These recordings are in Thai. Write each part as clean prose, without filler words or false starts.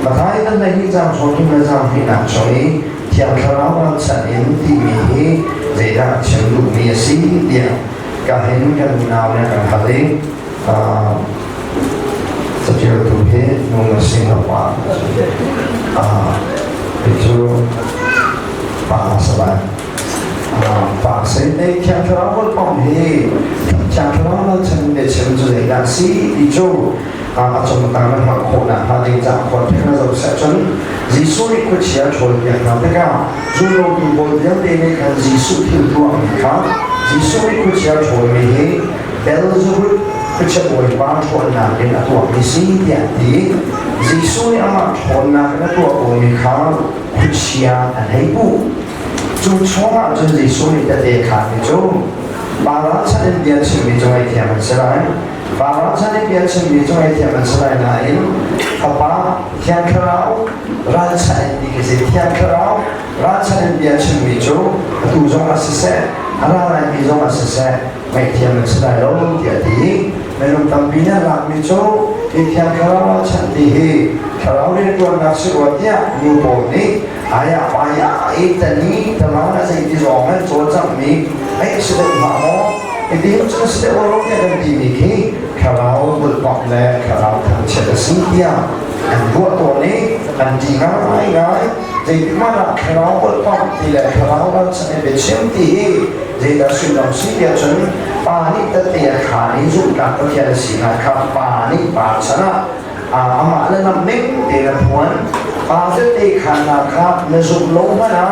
mà thái tân này đi ra số chúng ta ra thì nặng soi theo theo đó là sản đến thì mình dễ dàng chịu được nhiều xí điện cả hệ những nào này cả haiจะเจอตัวเพศนงสิงห์ป่าเป็นช่วงป่าสบายป่าเส้นในแคมป์เราก็ป้องเฮแคมป์เราเราฉันเด็กฉันจะได้การซีที่จู่อาจจะมาตั้งแต่หักโคนหาได้จากคนที่เราจะฉันยิสุนี่ก็เชียร์ชนอย่างนั้นก็จู่เราดูบนเรื่องเด็กในการยิสุที่ตัวมีค่ายิสุนี่ก็เชียร์ชนมีเฮเบลซูก็จะบริบาลชนนักเป็นตัวมีสิ่งอย่างดียิสุนี่อามาชนนักเป็นตัวมีค่าก็เชียร์อันให้บุจู่ช่วงจนยิสุนี่จะเด็กขาดไม่จู่บาราชันเดียร์ชิมิจงไอเทียมันสลายบาราชันเดียร์ชิมิจงไอเทียมันสลายนั่นขับป้าเทียนคราวราชันดีกิจเทียนคราวราชันเดียร์ชิมิจู่ตูจงอาศัยเสอะไรมีจงอาศัยเสไม่เทียนมันสลายแล้วเดียดีไม่ลงตั้งปีนั้นหลักมิจู่เทียนคราวราชันดีคราวเรียนตัวนักศึกษาเนี่ยมีโบนี่ayah ayah itu ni terlalu saya di zongan cuaca ni, sedang mahu, ini macam sedang orang yang dimiliki kalau berpakaian kalau tercela dia, buat tu ni, jangan ayah, jadi mana kalau berpakaian kalau macam bercinti, jadi sudah dia cun, pani tertiak hari juga tertiak sihat, pani pasana, amat lenam ni dia puan. ปาจะตีขันนะครับในสุดลงมานะ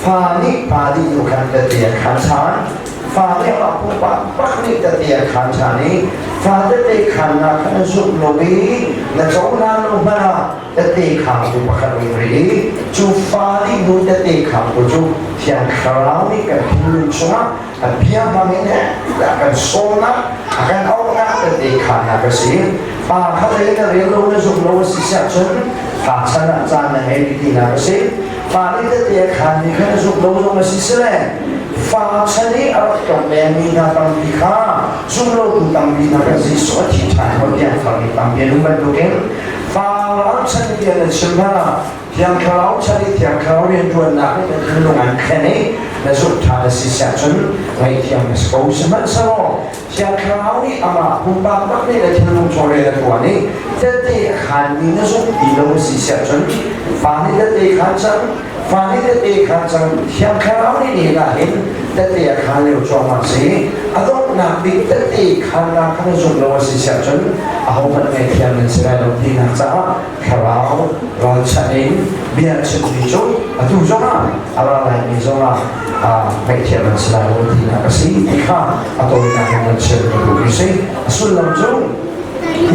ฟานี่ปาดีอยู่ขันจะตีขันชานฟาเนี่ยว่าผู้ปะปักนี่จะตีขันชานี้ฟาจะตีขันนะครับในสุดลงนี้ในสองนั้นลงมานะจะตีขันผู้ปักขันลงนี้จูฟานี่ดูจะตีขันผู้จูเทียนคราวนี่กันพิลุชนะกันเพียงบางเนี่ยกันโซนะกันเอางานจะตีขันนะครับสิปาเขาเลยจะเรียนรู้ในสุดลงสิเสียจนฝากชนะจานในที่นั่นสิฝากนี่จะเตียขันนี่แค่สุดลงลงมาสิเสร็จฝากชนะอะไรก็แม่มีนาตั้งปีข้าสุดลงตั้งปีนาก็สิสวัสดิ์ชายคนเดียวฝากนี่ตั้งปีนู้นมันดูเก่งฝากชนะเดียร์ชิมนะyang kalau cari yang kalau yang tuan nak itu kandungan kene, nasib thana sisa cun, baik yang sekolah semat salo, yang kalau ni ama bumpak bak ni dah kandung sore dah tuan ni, jadi khani nasib ilo sisa cun, fani jadi khancang, fani jadi khancang, yang kalau ni lain, jadi khani ucap masih, atau nabi jadi khana khana sumber sisa cun, aku nak yang menserai di nasa, kalau rancang biar cenderung itu zona ala lain zona macam selalu tidak kasih ikhlas atau yang cenderung itu sulam zona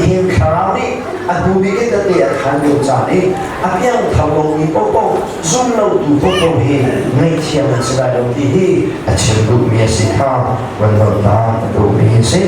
yang kalau ni aku bikin tadi akan diucapkan apa yang tahu ni pokok zona itu pokok he macam selalu di cenderung biasa walau tak itu biasa